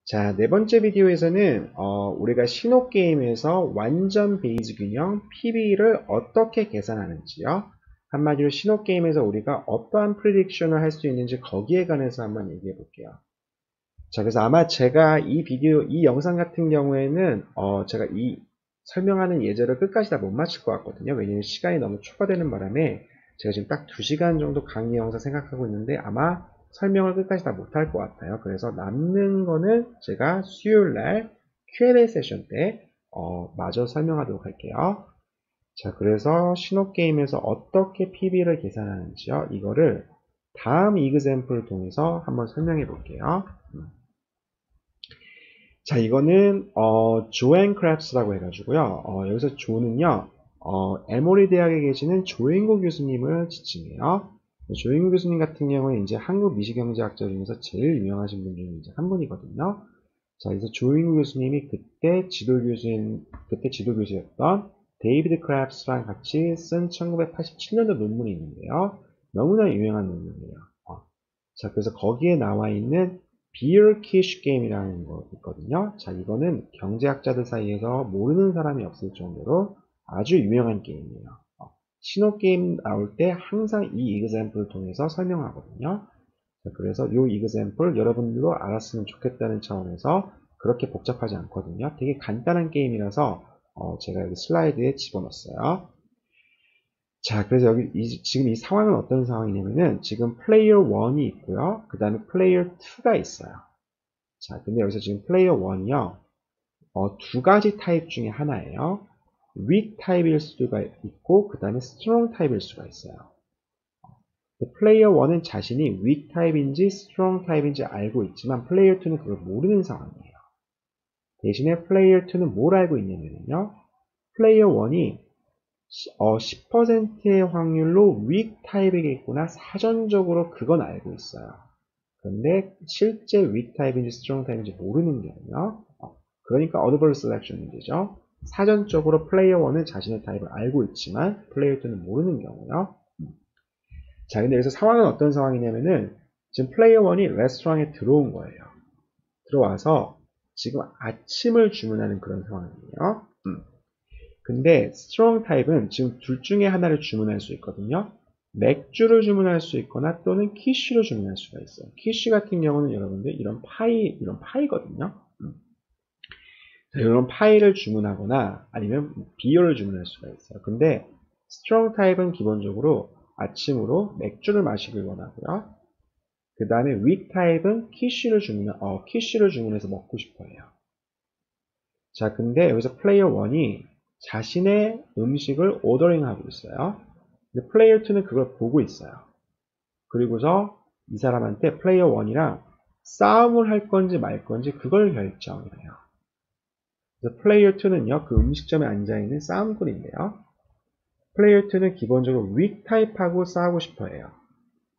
자, 네 번째 비디오에서는 우리가 신호 게임에서 완전 베이즈 균형 PB를 어떻게 계산하는지요. 한마디로 신호 게임에서 우리가 어떠한 프리딕션을 할 수 있는지 거기에 관해서 한번 얘기해 볼게요. 자, 그래서 아마 제가 이 영상 같은 경우에는 제가 이 설명하는 예제를 끝까지 다 못 마칠 것 같거든요. 왜냐면 시간이 너무 초과되는 바람에 제가 지금 딱 2시간 정도 강의 영상 생각하고 있는데 아마 설명을 끝까지 다 못할 것 같아요. 그래서 남는 거는 제가 수요일 날 Q&A 세션 때 마저 설명하도록 할게요. 자, 그래서 신호 게임에서 어떻게 PB를 계산하는지요. 이거를 다음 이그젬플을 통해서 한번 설명해 볼게요. 자, 이거는 조앤 크랩스라고 해가지고요. 여기서 조는요, 에모리 대학에 계시는 조인구 교수님을 지칭해요. 조인구 교수님 같은 경우는 이제 한국 미시경제학자 중에서 제일 유명하신 분 중에 이제 한 분이거든요. 자, 그래서 조인구 교수님이 그때 지도교수였던 데이비드 크랩스랑 같이 쓴 1987년도 논문이 있는데요. 너무나 유명한 논문이에요. 자, 그래서 거기에 나와 있는 비어 키쉬 게임이라는 거 있거든요. 자, 이거는 경제학자들 사이에서 모르는 사람이 없을 정도로 아주 유명한 게임이에요. 신호 게임 나올 때 항상 이 이그젬플을 통해서 설명하거든요. 자, 그래서 이 이그젬플 여러분들도 알았으면 좋겠다는 차원에서 그렇게 복잡하지 않거든요. 되게 간단한 게임이라서 제가 여기 슬라이드에 집어넣었어요. 자, 그래서 지금 이 상황은 어떤 상황이냐면은, 지금 플레이어 1이 있고요. 그 다음에 플레이어 2가 있어요. 자, 근데 여기서 지금 플레이어 1이요. 두 가지 타입 중에 하나예요. weak 타입일 수가 있고, 그 다음에 strong 타입일 수가 있어요. 플레이어 1은 자신이 weak 타입인지 strong 타입인지 알고 있지만, 플레이어 2는 그걸 모르는 상황이에요. 대신에 플레이어 2는 뭘 알고 있냐면요. 플레이어 1이 10%의 확률로 weak 타입이겠구나. 사전적으로 그건 알고 있어요. 그런데 실제 weak 타입인지 strong 타입인지 모르는 거예요. 그러니까 audible selection 문제죠. 사전적으로 플레이어 1은 자신의 타입을 알고 있지만 플레이어 2는 모르는 경우요. 자, 근데 여기서 상황은 어떤 상황이냐면은 지금 플레이어 1이 레스토랑에 들어온 거예요. 들어와서 지금 아침을 주문하는 그런 상황이에요. 근데 스트롱 타입은 지금 둘 중에 하나를 주문할 수 있거든요. 맥주를 주문할 수 있거나 또는 키쉬를 주문할 수가 있어요. 키쉬 같은 경우는 여러분들 이런 파이거든요. 이런 파이를 주문하거나 아니면 비어를 주문할 수가 있어요. 근데 스트롱 타입은 기본적으로 아침으로 맥주를 마시길 원하고요. 그 다음에 윅 타입은 키쉬를 주문해서 먹고 싶어 해요. 자, 근데 여기서 플레이어 1이 자신의 음식을 오더링하고 있어요. 근데 플레이어 2는 그걸 보고 있어요. 그리고서 이 사람한테 플레이어 1이랑 싸움을 할 건지 말 건지 그걸 결정해요. 그래서 플레이어 2는요, 그 음식점에 앉아있는 싸움꾼인데요. 플레이어 2는 기본적으로 weak 타입하고 싸우고 싶어 해요.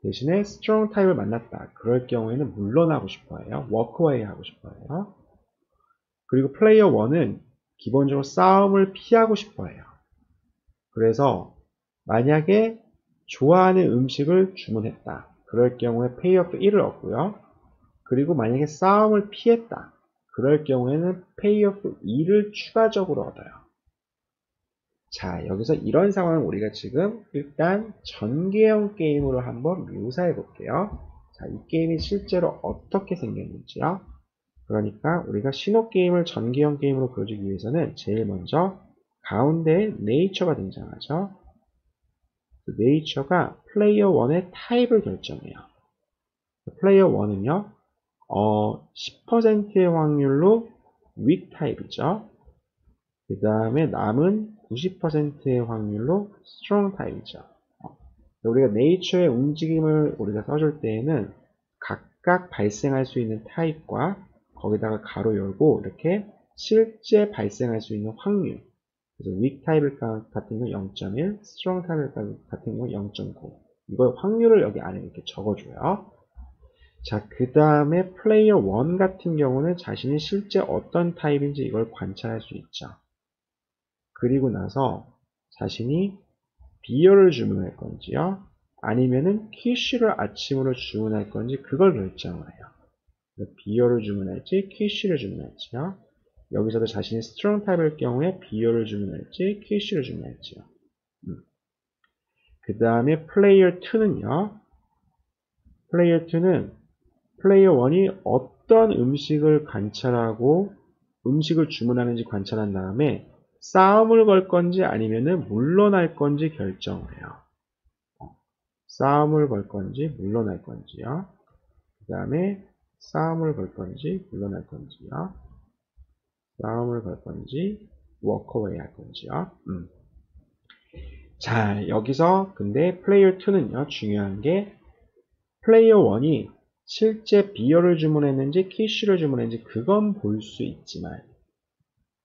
대신에 strong 타입을 만났다. 그럴 경우에는 물러나고 싶어 해요. 워크웨이 하고 싶어 해요. 그리고 플레이어 1은 기본적으로 싸움을 피하고 싶어 해요. 그래서 만약에 좋아하는 음식을 주문했다. 그럴 경우에 페이오프 1을 얻고요. 그리고 만약에 싸움을 피했다. 그럴 경우에는 페이오프 2를 추가적으로 얻어요. 자, 여기서 이런 상황을 우리가 지금 일단 전개형 게임으로 한번 묘사해 볼게요. 자, 이 게임이 실제로 어떻게 생겼는지요. 그러니까 우리가 신호 게임을 전개형 게임으로 그려주기 위해서는 제일 먼저 가운데에 네이처가 등장하죠. 네이처가 플레이어 1의 타입을 결정해요. 플레이어 1은요, 10%의 확률로 weak 타입이죠. 그 다음에 남은 90%의 확률로 strong 타입이죠. 우리가 네이처의 움직임을 우리가 써줄 때에는 각각 발생할 수 있는 타입과 거기다가 가로 열고 이렇게 실제 발생할 수 있는 확률. 그래서 weak 타입 같은 경우 0.1, strong 타입 같은 경우 0.9. 이걸 확률을 여기 안에 이렇게 적어줘요. 자, 그 다음에 플레이어 1 같은 경우는 자신이 실제 어떤 타입인지 이걸 관찰할 수 있죠. 그리고 나서 자신이 비어를 주문할 건지요, 아니면은 키쉬를 아침으로 주문할 건지 그걸 결정을 해요. B열을 주문할지 QC를 주문할지요. 여기서도 자신이 strong 타입일 경우에 B열을 주문할지 QC를 주문할지요. 그 다음에 player 2는요. player 2는 player 1이 어떤 음식을 관찰하고 음식을 주문하는지 관찰한 다음에 싸움을 걸 건지 아니면은 물러날 건지 결정을 해요. 싸움을 걸 건지 물러날 건지요. 그 다음에 싸움을 걸 건지 물러날 건지요. 싸움을 걸 건지 워커웨이 할 건지요. 자, 여기서 근데 플레이어 2는요. 중요한 게 플레이어 1이 실제 비어를 주문했는지 키쉬를 주문했는지 그건 볼 수 있지만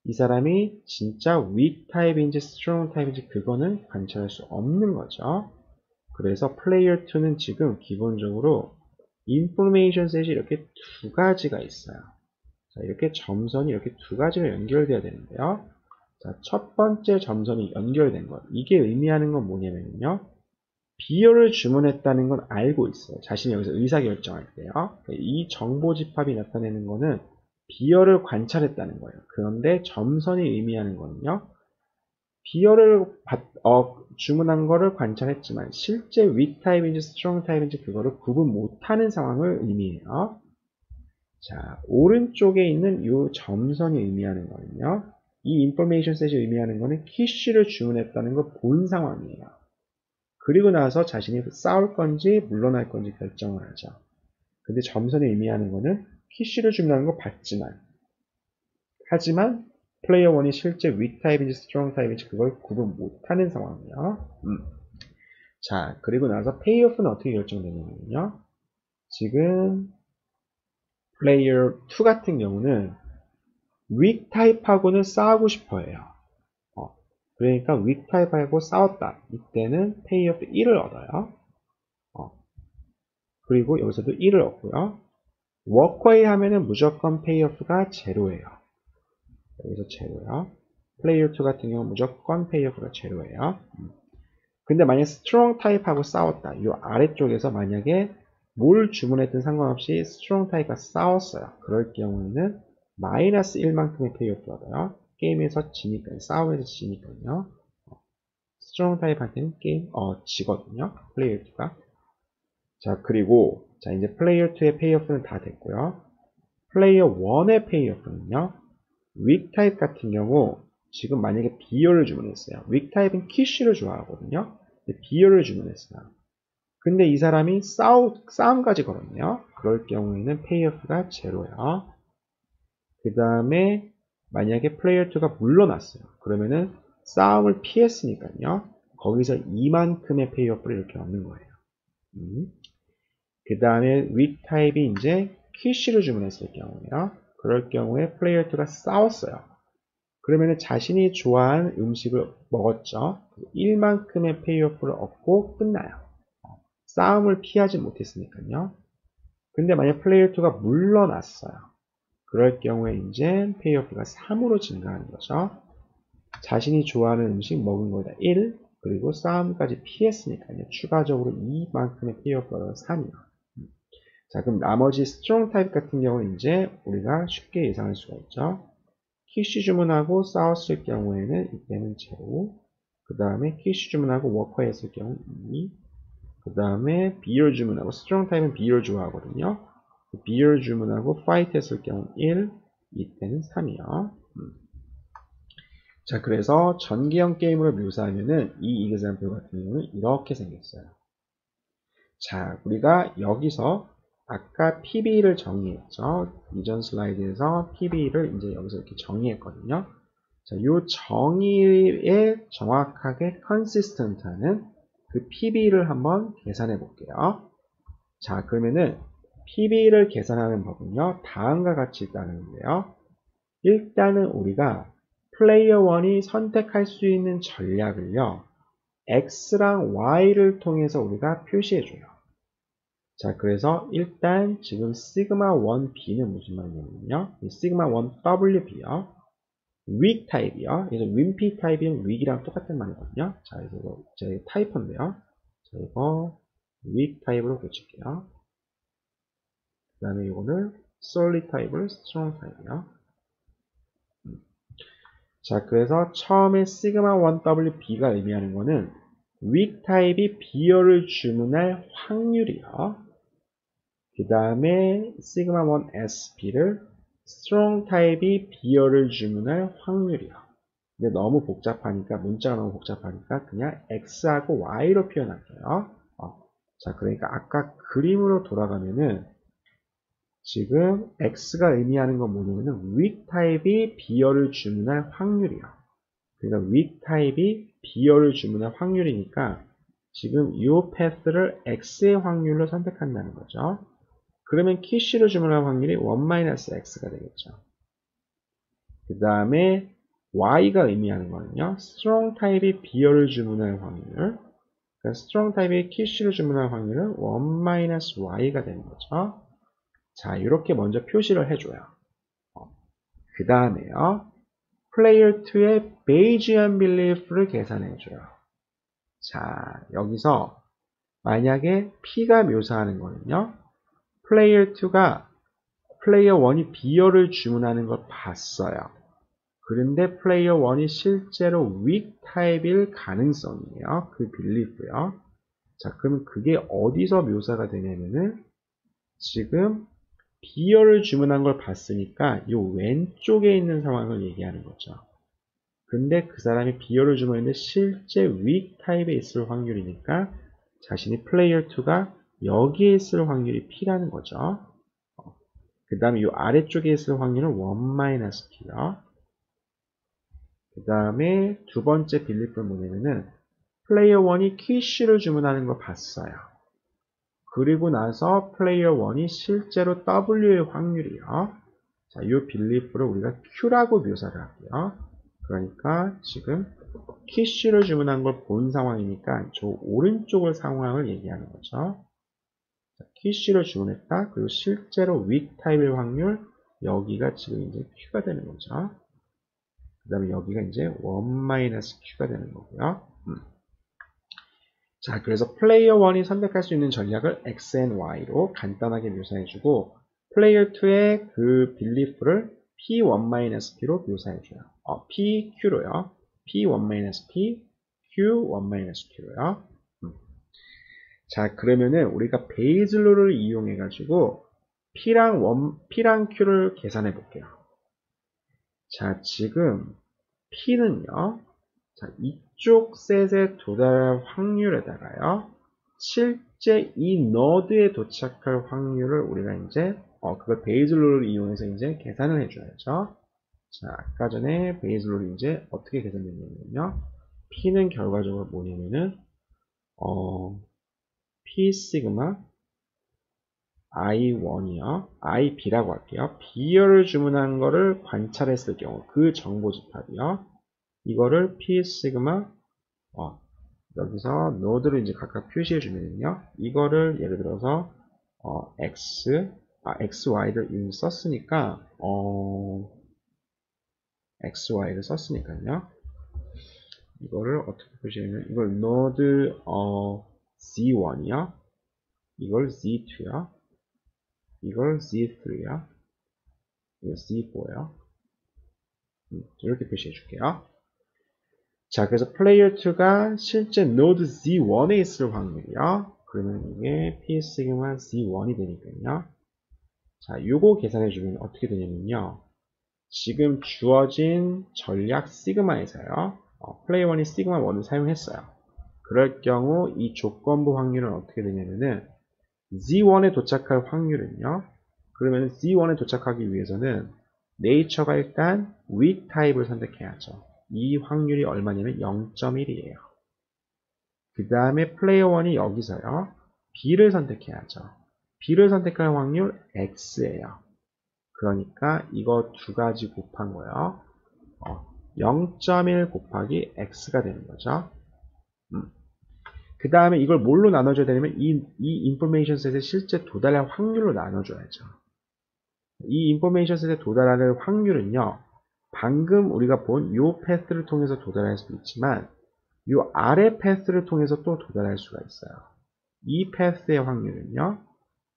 이 사람이 진짜 weak 타입인지 strong 타입인지 그거는 관찰할 수 없는 거죠. 그래서 플레이어 2는 지금 기본적으로 인포메이션 셋이 이렇게 두 가지가 있어요. 자, 이렇게 점선이 이렇게 두 가지가 연결돼야 되는데요. 자, 첫 번째 점선이 연결된 것. 이게 의미하는 건 뭐냐면요. 비열을 주문했다는 건 알고 있어요. 자신이 여기서 의사결정할 때요. 이 정보 집합이 나타내는 거는 비열을 관찰했다는 거예요. 그런데 점선이 의미하는 거는요. 비열을 주문한 거를 관찰했지만 실제 weak 타입인지 strong 타입인지 그거를 구분 못하는 상황을 의미해요. 자, 오른쪽에 있는 이 점선이 의미하는 거는요. 이 인포메이션 셋이 의미하는 거는 키쉬를 주문했다는 걸 본 상황이에요. 그리고 나서 자신이 싸울 건지 물러날 건지 결정을 하죠. 근데 점선이 의미하는 거는 키쉬를 주문하는 걸 봤지만 하지만 플레이어 1이 실제 weak 타입인지 strong 타입인지 그걸 구분 못하는 상황이에요. 자, 그리고 나서 페이오프는 어떻게 결정되냐면요. 지금 플레이어 2 같은 경우는 weak 타입하고는 싸우고 싶어 해요. 그러니까 weak 타입하고 싸웠다. 이때는 페이오프 1을 얻어요. 그리고 여기서도 1을 얻고요. 워커웨이 하면은 무조건 페이오프가 제로예요. 여기서 제로요. 플레이어 2 같은 경우는 무조건 페이오프가 제로예요. 근데 만약 스트롱 타입하고 싸웠다. 이 아래쪽에서 만약에 뭘 주문했든 상관없이 스트롱 타입과 싸웠어요. 그럴 경우에는 마이너스 1만큼의 페이오프 얻어요. 게임에서 지니까요. 싸움에서 지니까요. 스트롱 타입한테는 게임 지거든요. 플레이어 2가. 자, 그리고 자 이제 플레이어 2의 페이오프는 다 됐고요. 플레이어 1의 페이오프는요. 윅 타입 같은 경우 지금 만약에 비열을 주문했어요. 윅 타입은 키쉬를 좋아하거든요. 근데 비열을 주문했어요. 근데 이 사람이 싸움까지 걸었네요. 그럴 경우에는 페이오프가 제로예요. 그 다음에 만약에 플레이어 2가 물러났어요. 그러면은 싸움을 피했으니까요. 거기서 이만큼의 페이오프를 이렇게 얻는 거예요. 그 다음에 윅 타입이 이제 키쉬를 주문했을 경우에요. 그럴 경우에 플레이어 2가 싸웠어요. 그러면 자신이 좋아하는 음식을 먹었죠. 1만큼의 페이오프를 얻고 끝나요. 싸움을 피하지 못했으니까요. 근데 만약 플레이어 2가 물러났어요. 그럴 경우에 이제 페이오프가 3으로 증가하는 거죠. 자신이 좋아하는 음식 먹은 거다 1, 그리고 싸움까지 피했으니까요. 추가적으로 2만큼의 페이오프가 3이요. 자, 그럼 나머지 스트롱 타입 같은 경우는 이제 우리가 쉽게 예상할 수가 있죠. 키쉬 주문하고 싸웠을 경우에는 이때는 제로, 그 다음에 키쉬 주문하고 워커 했을 경우 2, 그 다음에 비열 주문하고 스트롱 타입은 비열 좋아하거든요. 비열 주문하고 파이트 했을 경우 1, 이때는 3이요. 자, 그래서 전기형 게임으로 묘사하면은 이 example 같은 경우는 이렇게 생겼어요. 자, 우리가 여기서 아까 PB를 정의했죠. 이전 슬라이드에서 PB를 이제 여기서 이렇게 정의했거든요. 자, 이 정의에 정확하게 consistent하는 그 PB를 한번 계산해 볼게요. 자, 그러면은 PB를 계산하는 법은요, 다음과 같이 있다는데요. 일단은 우리가 플레이어 1이 선택할 수 있는 전략을요, X랑 Y를 통해서 우리가 표시해줘요. 자, 그래서 일단 지금 시그마 1B는 무슨 말이냐면요. 시그마 1WB요. weak 타입이요. 그래서 WinP 타입인 weak이랑 똑같은 말이거든요. 자, 그래서 이거 제 타이퍼인데요. 자, 이거 weak 타입으로 고칠게요. 그 다음에 이거를 solid 타입을 strong 타입이요. 자, 그래서 처음에 sigma 1wb가 의미하는 거는 weak 타입이 비열을 주문할 확률이요. 그 다음에 sigma 1sb를 strong 타입이 비열을 주문할 확률이요. 근데 너무 복잡하니까, 문자가 너무 복잡하니까 그냥 x하고 y로 표현할게요. 자, 그러니까 아까 그림으로 돌아가면은 지금 x가 의미하는 건 뭐냐면은 weak 타입이 비열을 주문할 확률이요. 그러니까 weak 타입이 비열을 주문할 확률이니까 지금 이 패스를 x의 확률로 선택한다는 거죠. 그러면 키씨를 주문할 확률이 1-x가 되겠죠. 그 다음에 y가 의미하는 거는요. strong 타입이 비열을 주문할 확률. 그러니까 strong 타입이 키씨를 주문할 확률은 1-y가 되는 거죠. 자, 이렇게 먼저 표시를 해줘요. 그 다음에요. player 2의 Bayesian belief를 계산해줘요. 자, 여기서 만약에 P가 묘사하는 거는요. player 2가 player 1이 비열을 주문하는 걸 봤어요. 그런데 player 1이 실제로 weak 타입일 가능성이에요. 그 belief요. 자, 그러면 그게 어디서 묘사가 되냐면은 지금 비열을 주문한 걸 봤으니까 이 왼쪽에 있는 상황을 얘기하는 거죠. 근데 그 사람이 비열을 주문했는데 실제 weak 타입에 있을 확률이니까 자신이 player 2가 여기에 있을 확률이 P라는 거죠. 그 다음에 이 아래쪽에 있을 확률은 1-P요. 그 다음에 두 번째 빌리프는 뭐냐면은 player 1이 키씨를 주문하는 걸 봤어요. 그리고 나서 player 1이 실제로 W의 확률이요. 자, 이 빌리프를 우리가 Q라고 묘사를 할게요. 그러니까 지금 키씨를 주문한 걸 본 상황이니까 저 오른쪽을 상황을 얘기하는 거죠. 키씨를 주문했다. 그리고 실제로 weak 타입의 확률 여기가 지금 이제 Q가 되는 거죠. 그 다음에 여기가 이제 1-Q가 되는 거고요. 자, 그래서 플레이어 1이 선택할 수 있는 전략을 X and Y로 간단하게 묘사해주고 플레이어 2의 그 빌리프를 P1-P로 묘사해줘요. PQ로요. P1-P, Q1-Q로요. 자, 그러면은 우리가 베이즐로를 이용해가지고 P랑 Q를 계산해 볼게요. 자, 지금 P는요. 자, 이쪽 셋에 도달할 확률에다가요. 실제 이 노드에 도착할 확률을 우리가 이제 그걸 베이즐로를 이용해서 이제 계산을 해줘야죠. 자, 아까 전에 베이즐로를 이제 어떻게 계산됐냐면요. P는 결과적으로 뭐냐면은 P 시그마 I1이요. IB라고 할게요. B열을 주문한 거를 관찰했을 경우 그 정보 집합이요. 이거를 P 시그마 여기서 노드를 이제 각각 표시해 주면요. 이거를 예를 들어서 XY를 이미 썼으니까 XY를 썼으니까요. 이거를 어떻게 표시하면 이걸 노드 Z1이요. 이걸 Z2요. 이걸 Z3요. 이거 Z4요. 이렇게 표시해 줄게요. 자, 그래서 player 2가 실제 노드 Z1에 있을 확률이요. 그러면 이게 P 시그마 Z1이 되니까요. 자, 요거 계산해주면 어떻게 되냐면요. 지금 주어진 전략 시그마에서요. player 1이 시그마 1을 사용했어요. 그럴 경우 이 조건부 확률은 어떻게 되냐면은 Z1에 도착할 확률은요. 그러면 Z1에 도착하기 위해서는 네이처가 일단 weak 타입을 선택해야죠. 이 확률이 얼마냐면 0.1이에요. 그 다음에 플레이어 1이 여기서요. B를 선택해야죠. B를 선택할 확률 X예요. 그러니까 이거 두 가지 곱한 거요. 0.1 곱하기 X가 되는 거죠. 그 다음에 이걸 뭘로 나눠줘야 되냐면 이 인포메이션 셋에 실제 도달할 확률로 나눠줘야죠. 이 인포메이션 셋에 도달할 확률은요. 방금 우리가 본 이 패스를 통해서 도달할 수도 있지만 이 아래 패스를 통해서 또 도달할 수가 있어요. 이 패스의 확률은요.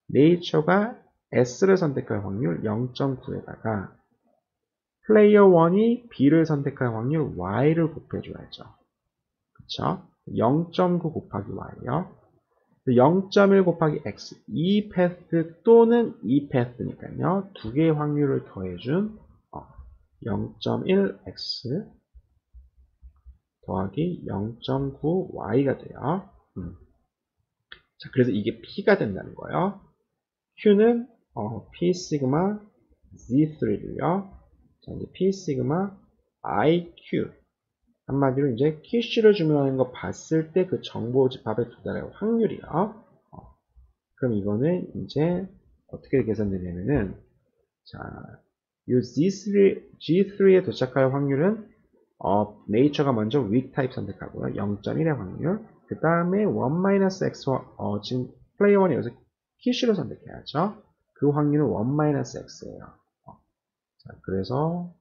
네이처가 S를 선택할 확률 0.9에다가 플레이어 1이 B를 선택할 확률 Y를 곱해줘야죠. 그쵸? 0.9 곱하기 Y요. 0.1 곱하기 X. 이 패스 또는 이 패스니까요. 두 개의 확률을 더해준 0.1X 더하기 0.9Y가 돼요. 자, 그래서 이게 P가 된다는 거예요. Q는 P 시그마 Z3를요. 자, 이제 P 시그마 IQ. 한마디로 이제 QC를 주문하는 거 봤을 때 그 정보 집합에 도달할 확률이요. 그럼 이거는 이제 어떻게 계산되냐면은, 자, 이 G3에 도착할 확률은 네이처가 먼저 weak 타입 선택하고요. 0.1의 확률. 그 다음에 1-x와 지금 플레이어 1이 여기서 QC로 선택해야죠. 그 확률은 1-x예요. 자, 그래서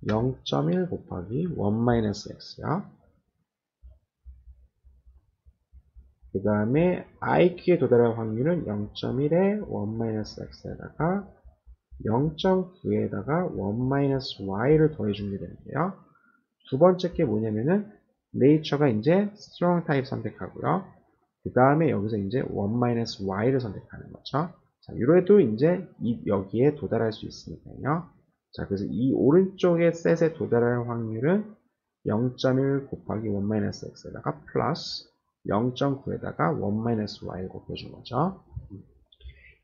0.1 곱하기 1-x요. 그 다음에 IQ에 도달할 확률은 0.1에 1-x에다가 0.9에다가 1-y를 더해주게 되는데요. 두 번째 게 뭐냐면은 네이처가 이제 strong 타입 선택하고요. 그 다음에 여기서 이제 1-y를 선택하는 거죠. 자, 이래도 이제 여기에 도달할 수 있으니까요. 자, 그래서 이 오른쪽의 셋에 도달할 확률은 0.1 곱하기 1-x에다가 플러스 0.9에다가 1-y를 곱해준 거죠.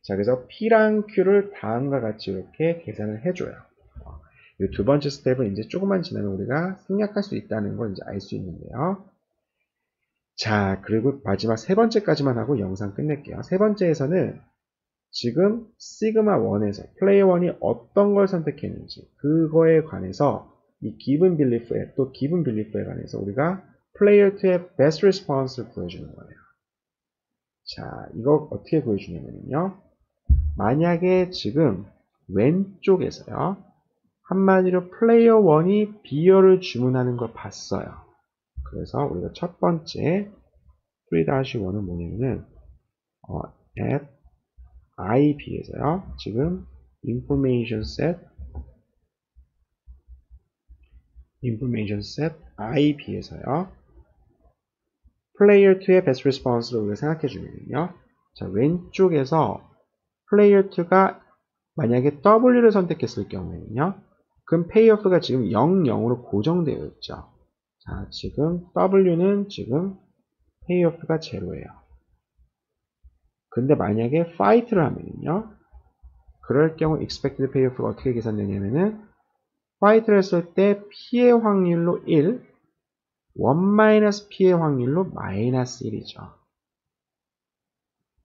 자, 그래서 P랑 Q를 다음과 같이 이렇게 계산을 해줘요. 이 두 번째 스텝은 이제 조금만 지나면 우리가 생략할 수 있다는 걸 이제 알 수 있는데요. 자, 그리고 마지막 세 번째까지만 하고 영상 끝낼게요. 세 번째에서는 지금 시그마 1에서 플레이어 1이 어떤 걸 선택했는지 그거에 관해서 이 given belief에 또 given belief에 관해서 우리가 플레이어 2의 best response를 구해주는 거예요. 자, 이거 어떻게 구해주냐면요. 만약에 지금 왼쪽에서요. 한마디로 플레이어 1이 비어를 주문하는 걸 봤어요. 그래서 우리가 첫 번째 3-1은 뭐냐면은 at IB에서요. 지금 information set IB에서요. 플레이어 2의 best response를 우리가 생각해 주면요. 자, 왼쪽에서 플레이어 2가 만약에 W를 선택했을 경우에는요. 그럼 payoff가 지금 0, 0으로 고정되어 있죠. 자, 지금 W는 지금 payoff가 제로예요. 근데 만약에 fight를 하면요. 그럴 경우 expected payoff가 어떻게 계산되냐면은 fight를 했을 때 P의 확률로 1, 1-P의 확률로 -1이죠.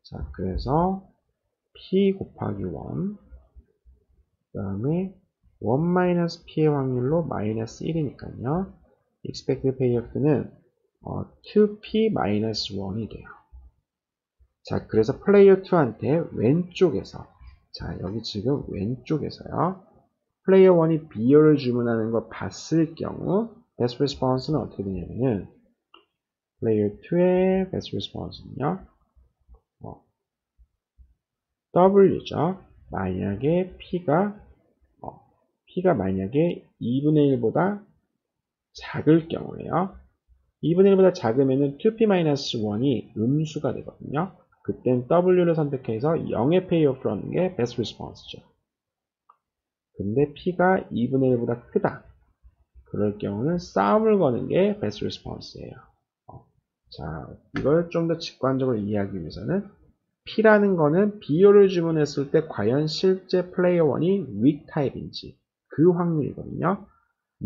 자, 그래서 P 곱하기 1, 그 다음에 1-P의 확률로 -1이니까요. expected payoff는 2P-1이 돼요. 자, 그래서 플레이어 2한테 왼쪽에서, 자, 여기 지금 왼쪽에서요. 플레이어 1이 비어를 주문하는 걸 봤을 경우 best response는 어떻게 되냐면은 플레이어 2의 best response는요. W죠. 만약에 P가 만약에 2분의 1보다 작을 경우에요. 2분의 1보다 작으면은 2p-1이 음수가 되거든요. 그땐 W를 선택해서 0의 payoff를 하는 게 best response죠. 근데 P가 2분의 1보다 크다. 그럴 경우는 싸움을 거는 게 best response예요. 자, 이걸 좀 더 직관적으로 이해하기 위해서는 P라는 거는 비어를 주문했을 때 과연 실제 플레이어 1이 weak 타입인지 그 확률이거든요.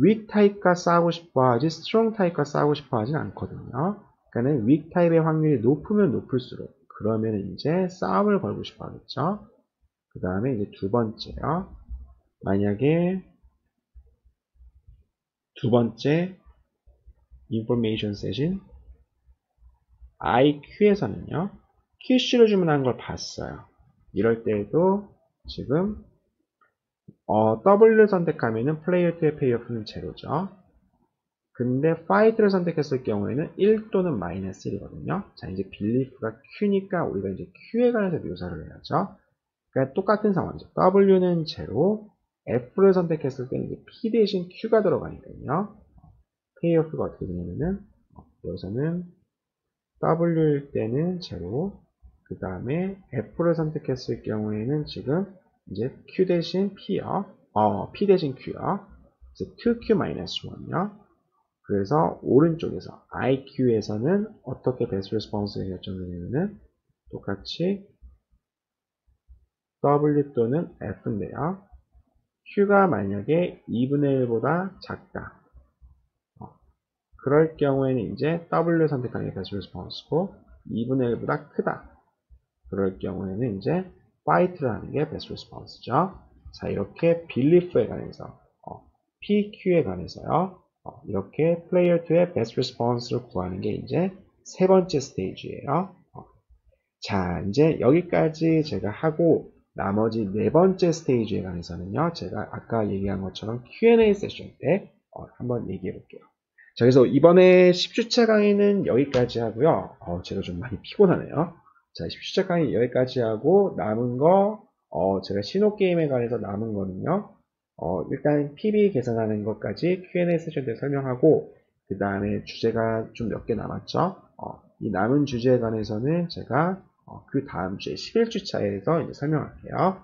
weak 타입과 싸우고 싶어 하지 strong 타입과 싸우고 싶어 하진 않거든요. 그러니까 weak 타입의 확률이 높으면 높을수록 그러면 이제 싸움을 걸고 싶어 하겠죠. 그 다음에 이제 두 번째요. 만약에 두 번째 information set인 IQ에서는요. QC를 주문한 걸 봤어요. 이럴 때에도 지금 W를 선택하면은 플레이어 2의 페이오프는 제로죠. 근데 fight를 선택했을 경우에는 1 또는 -1이거든요. 자, 이제 belief가 Q니까 우리가 이제 Q에 관해서 묘사를 해야죠. 그러니까 똑같은 상황이죠. W는 제로, F를 선택했을 때는 이제 P 대신 Q가 들어가니까요. 페이오프가 어떻게 되냐면은, 여기서는 W일 때는 제로, 그 다음에 F를 선택했을 경우에는 지금 이제 Q 대신 P요. P 대신 Q요. 그래서 2Q-1요. 그래서 오른쪽에서 IQ에서는 어떻게 베스트 레스폰스가 결정되냐면은 똑같이 W 또는 F인데요. Q가 만약에 2분의 1보다 작다. 그럴 경우에는 이제 W 선택하는 게 베스트 레스폰스고 2분의 1보다 크다. 그럴 경우에는 이제 fight를 하는 게 베스트 레스폰스죠. 자, 이렇게 belief에 관해서 PQ에 관해서요. 이렇게 player 2의 best response를 구하는 게 이제 세 번째 스테이지예요. 자, 이제 여기까지 제가 하고 나머지 네 번째 스테이지에 관해서는요. 제가 아까 얘기한 것처럼 Q&A 세션 때 한번 얘기해 볼게요. 자, 그래서 이번에 10주차 강의는 여기까지 하고요. 제가 좀 많이 피곤하네요. 자, 10주차 강의 여기까지 하고 남은 거 제가 신호 게임에 관해서 남은 거는요. 일단 PB 계산하는 것까지 Q&A 세션 때 설명하고 그 다음에 주제가 좀 몇 개 남았죠. 이 남은 주제에 관해서는 제가 그 다음 주에 11주차에서 이제 설명할게요.